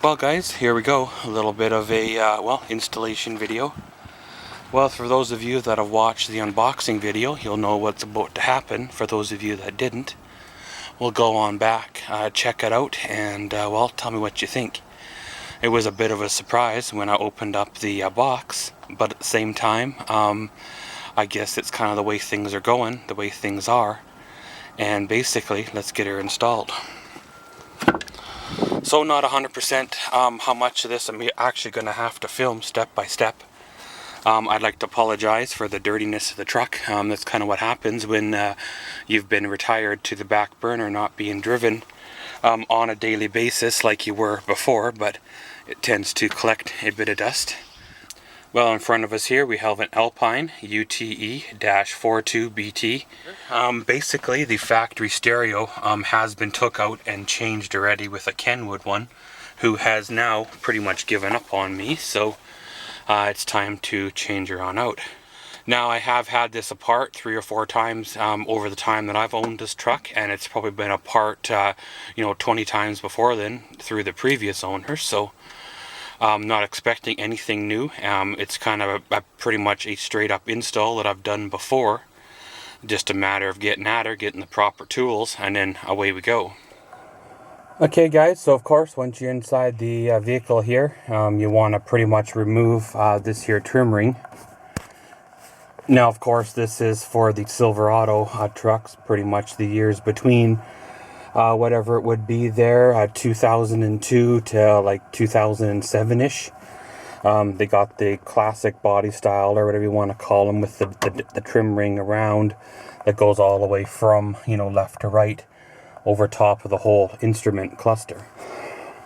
Well guys, here we go, a little bit of a installation video. Well, for those of you that have watched the unboxing video, you'll know what's about to happen. For those of you that didn't, we'll go on back, check it out, and well, tell me what you think. It was a bit of a surprise when I opened up the box, but at the same time, I guess it's kind of the way things are going, the way things are, and basically, let's get her installed. So not 100% how much of this I'm actually going to have to film step by step. I'd like to apologize for the dirtiness of the truck. That's kind of what happens when you've been retired to the back burner, not being driven on a daily basis like you were before, but it tends to collect a bit of dust. Well, in front of us here we have an Alpine UTE-42BT. Basically the factory stereo has been took out and changed already with a Kenwood one, who has now pretty much given up on me, so it's time to change her on out. Now, I have had this apart 3 or 4 times over the time that I've owned this truck, and it's probably been apart 20 times before then through the previous owner, so I'm not expecting anything new. It's kind of a pretty much a straight up install that I've done before. Just a matter of getting at her, getting the proper tools, and then away we go. Okay guys, so of course once you're inside the vehicle here, you want to pretty much remove this here trim ring. Now of course this is for the Silverado trucks, pretty much the years between whatever it would be there, 2002 to like 2007-ish. They got the classic body style, or whatever you want to call them, with the trim ring around that goes all the way from, left to right over top of the whole instrument cluster.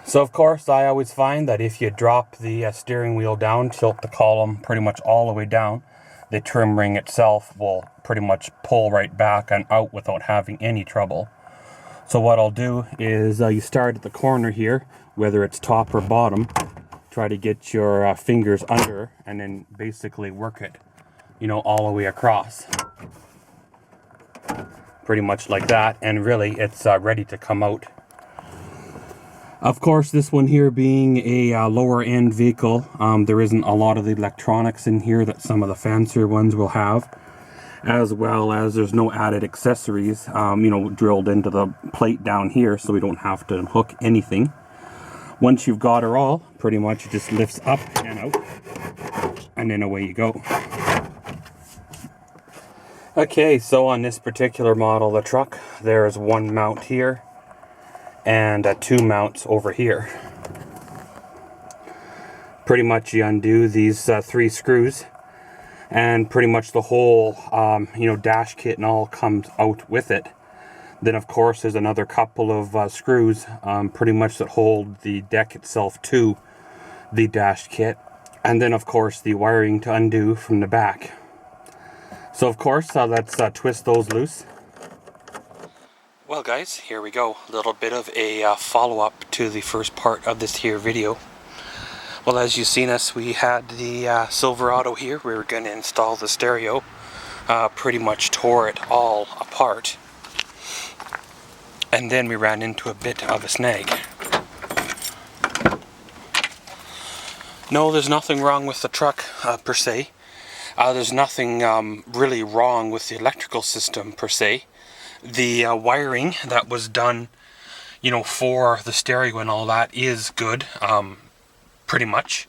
So of course I always find that if you drop the steering wheel down, tilt the column pretty much all the way down, the trim ring itself will pretty much pull right back and out without having any trouble. So what I'll do is you start at the corner here, whether it's top or bottom, try to get your fingers under and then basically work it, all the way across. Pretty much like that, and really it's ready to come out. Of course, this one here being a lower end vehicle, there isn't a lot of the electronics in here that some of the fancier ones will have, as well as there's no added accessories drilled into the plate down here, so we don't have to hook anything. Once you've got her all, pretty much it just lifts up and out, and then away you go. Okay, so on this particular model of the truck, there's one mount here and 2 mounts over here. Pretty much you undo these 3 screws, and pretty much the whole dash kit and all comes out with it. Then of course there's another couple of screws pretty much that hold the deck itself to the dash kit, and then of course the wiring to undo from the back. So of course let's twist those loose. Well guys, here we go, a little bit of a follow-up to the first part of this here video. Well, as you've seen us, we had the Silverado here. We were going to install the stereo, pretty much tore it all apart, and then we ran into a bit of a snag. No, there's nothing wrong with the truck per se. There's nothing really wrong with the electrical system per se. The wiring that was done, for the stereo and all that is good, pretty much.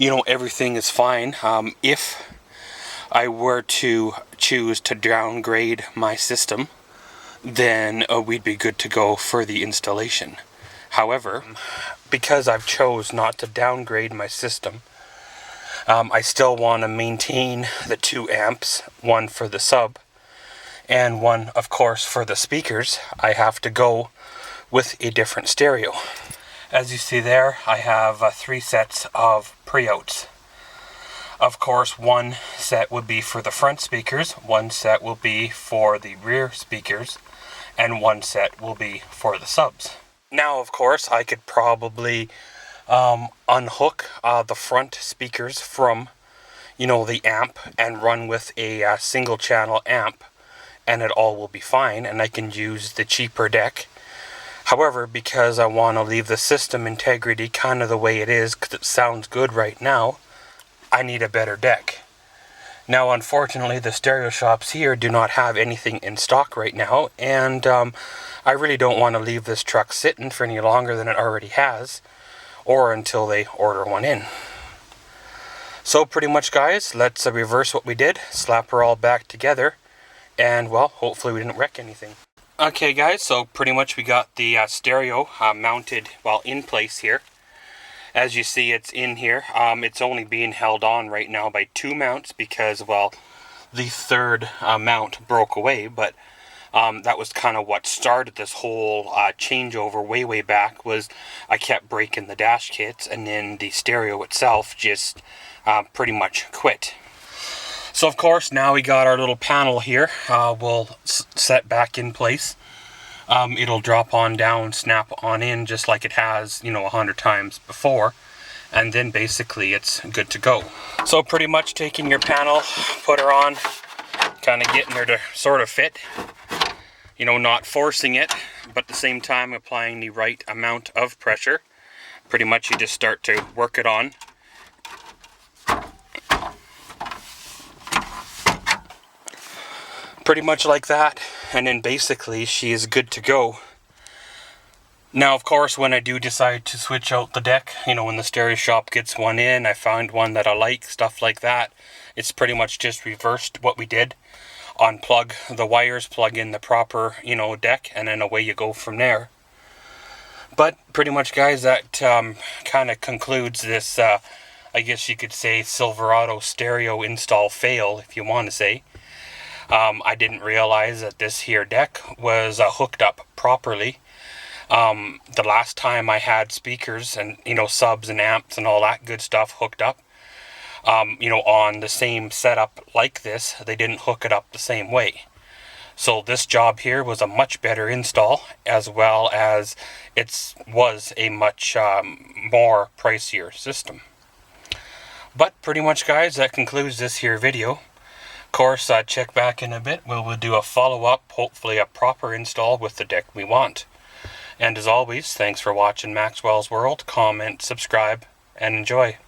Everything is fine. If I were to choose to downgrade my system, then we'd be good to go for the installation. However, because I've chose not to downgrade my system, I still want to maintain the 2 amps, one for the sub, and one, of course, for the speakers. I have to go with a different stereo. As you see there, I have 3 sets of pre-outs. Of course, 1 set would be for the front speakers, 1 set will be for the rear speakers, and 1 set will be for the subs. Now, of course, I could probably unhook the front speakers from, the amp and run with a single channel amp, and it all will be fine, and I can use the cheaper deck However, because I want to leave the system integrity kind of the way it is, because it sounds good right now, I need a better deck. Now, unfortunately, the stereo shops here do not have anything in stock right now, and I really don't want to leave this truck sitting for any longer than it already has, or until they order one in. So pretty much, guys, let's reverse what we did, slap her all back together, and well, hopefully we didn't wreck anything. Okay guys, so pretty much we got the stereo mounted, well, in place here. As you see, it's in here. It's only being held on right now by 2 mounts because, well, the third mount broke away, but that was kind of what started this whole changeover way back. Was I kept breaking the dash kits, and then the stereo itself just pretty much quit. So of course, now we got our little panel here. We'll set back in place. It'll drop on down, snap on in, just like it has, 100 times before. And then basically it's good to go. So pretty much taking your panel, put her on, kind of getting her to sort of fit. Not forcing it, but at the same time applying the right amount of pressure. Pretty much you just start to work it on. Pretty much like that, and then basically she is good to go. Now of course, when I do decide to switch out the deck, when the stereo shop gets one in, I find one that I like, stuff like that, it's pretty much just reversed what we did. Unplug the wires, plug in the proper, deck, and then away you go from there. But pretty much, guys, that kind of concludes this, I guess you could say, Silverado stereo install fail, if you want to say. I didn't realize that this here deck was hooked up properly. The last time I had speakers and, subs and amps and all that good stuff hooked up, on the same setup like this, they didn't hook it up the same way. So this job here was a much better install, as well as it was a much more pricier system. But pretty much, guys, that concludes this here video. Of course, check back in a bit. We'll do a follow-up, hopefully a proper install with the deck we want. And as always, thanks for watching Maxwell's World. Comment, subscribe, and enjoy.